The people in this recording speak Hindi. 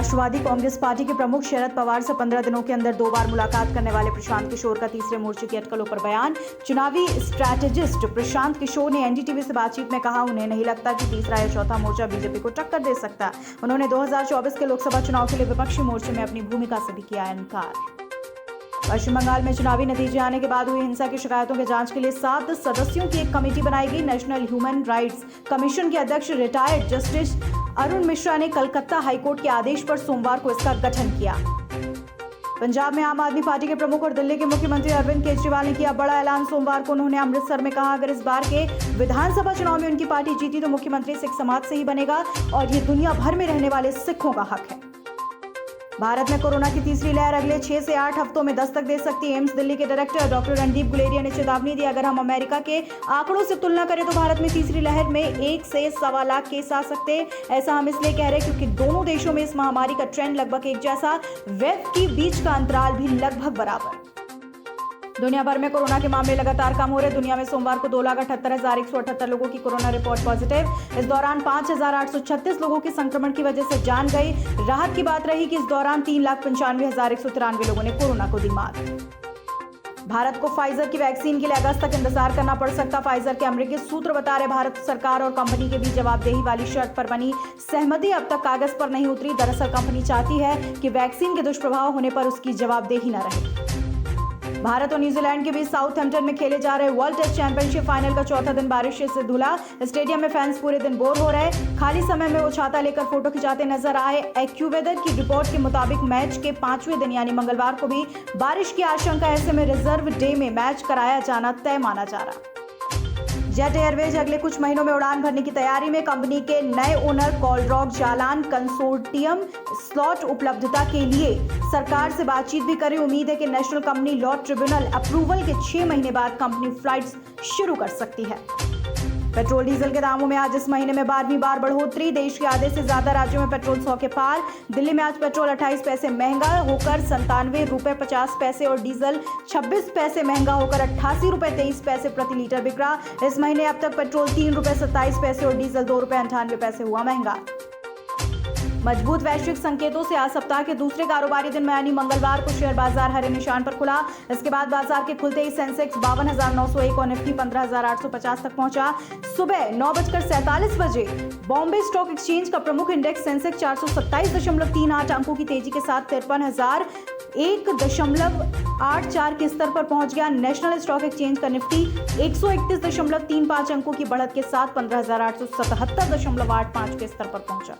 राष्ट्रवादी कांग्रेस पार्टी के प्रमुख शरद पवार से 15 दिनों के अंदर 2 बार मुलाकात करने वाले प्रशांत किशोर का तीसरे मोर्चे की अटकलों पर बयान। चुनावी स्ट्रैटेजिस्ट प्रशांत किशोर ने एनडीटीवी से बातचीत में कहा, उन्हें नहीं लगता कि तीसरा या चौथा मोर्चा बीजेपी को टक्कर दे सकता। उन्होंने 2024 के लोकसभा चुनाव के लिए विपक्षी मोर्चे में अपनी भूमिका से भी किया इनकार। पश्चिम बंगाल में चुनावी नतीजे आने के बाद हुई हिंसा की शिकायतों के जांच के लिए 7 सदस्यों की एक कमेटी बनाई गई। नेशनल ह्यूमन राइट्स कमीशन के अध्यक्ष रिटायर्ड जस्टिस अरुण मिश्रा ने कलकत्ता हाईकोर्ट के आदेश पर सोमवार को इसका गठन किया। पंजाब में आम आदमी पार्टी के प्रमुख और दिल्ली के मुख्यमंत्री अरविंद केजरीवाल ने किया बड़ा ऐलान। सोमवार को उन्होंने अमृतसर में कहा, अगर इस बार के विधानसभा चुनाव में उनकी पार्टी जीती तो मुख्यमंत्री सिख समाज से ही बनेगा और ये दुनिया भर में रहने वाले सिखों का हक है। भारत में कोरोना की तीसरी लहर अगले 6 से 8 हफ्तों में दस्तक दे सकती है। एम्स दिल्ली के डायरेक्टर डॉक्टर रणदीप गुलेरिया ने चेतावनी दी, अगर हम अमेरिका के आंकड़ों से तुलना करें तो भारत में तीसरी लहर में 1 से 1.25 लाख केस आ सकते हैं। ऐसा हम इसलिए कह रहे हैं क्योंकि दोनों देशों में इस महामारी का ट्रेंड लगभग एक जैसा, वेव के बीच का अंतराल भी लगभग बराबर। दुनिया भर में कोरोना के मामले लगातार कम हो रहे। दुनिया में सोमवार को 2,78,178 लोगों की कोरोना रिपोर्ट पॉजिटिव। इस दौरान 5,836 लोगों की संक्रमण की वजह से जान गई। राहत की बात रही कि इस दौरान 3,95,193 लोगों ने कोरोना को दी मात। भारत को फाइजर की वैक्सीन के लिए अगस्त तक इंतजार करना पड़ सकता। फाइजर के अमेरिकी सूत्र बता रहे, भारत सरकार और कंपनी के बीच जवाबदेही वाली शर्त पर बनी सहमति अब तक कागज पर नहीं उतरी। दरअसल कंपनी चाहती है कि वैक्सीन के दुष्प्रभाव होने पर उसकी जवाबदेही न रहे। भारत और न्यूजीलैंड के बीच साउथहैम्पटन में खेले जा रहे वर्ल्ड टेस्ट चैंपियनशिप फाइनल का चौथा दिन बारिश से धुला। स्टेडियम में फैंस पूरे दिन बोर हो रहे। खाली समय में वो छाता लेकर फोटो खिंचाते नजर आए। एक्यूवेदर की रिपोर्ट के मुताबिक मैच के 5वें दिन यानी मंगलवार को भी बारिश की आशंका, ऐसे में रिजर्व डे में मैच कराया जाना तय माना जा रहा। जेट एयरवेज अगले कुछ महीनों में उड़ान भरने की तैयारी में। कंपनी के नए ओनर कॉलड्रॉक जालान कंसोर्टियम स्लॉट उपलब्धता के लिए सरकार से बातचीत भी करे। उम्मीद है कि national company law tribunal approval के 6 महीने बाद कंपनी फ्लाइट्स शुरू कर सकती है। पेट्रोल डीजल के दामों में आज इस महीने में 12वीं बार बढ़ोतरी। देश के आधे से ज्यादा राज्यों में पेट्रोल 100 के पार। दिल्ली में आज पेट्रोल 28 पैसे महंगा होकर 97 रुपए 50 पैसे और डीजल 26 पैसे महंगा होकर 88 रुपए 23 पैसे प्रति लीटर बिक रहा। इस महीने अब तक पेट्रोल 3 रुपए 27 पैसे और डीजल 2 रुपए 98 पैसे हुआ महंगा। मजबूत वैश्विक संकेतों से आज सप्ताह के दूसरे कारोबारी दिन में यानी मंगलवार को शेयर बाजार हरे निशान पर खुला। इसके बाद बाजार के खुलते ही सेंसेक्स 52,901 और निफ्टी 15,850 तक पहुंचा। सुबह 9:47 बजे बॉम्बे स्टॉक एक्सचेंज का प्रमुख इंडेक्स सेंसेक्स 427.38 अंकों की तेजी के साथ 53,001.84 के स्तर पर पहुंच गया। नेशनल स्टॉक एक्सचेंज का निफ्टी 131.35 अंकों की बढ़त के साथ 15,877.85 के स्तर पर पहुंचा।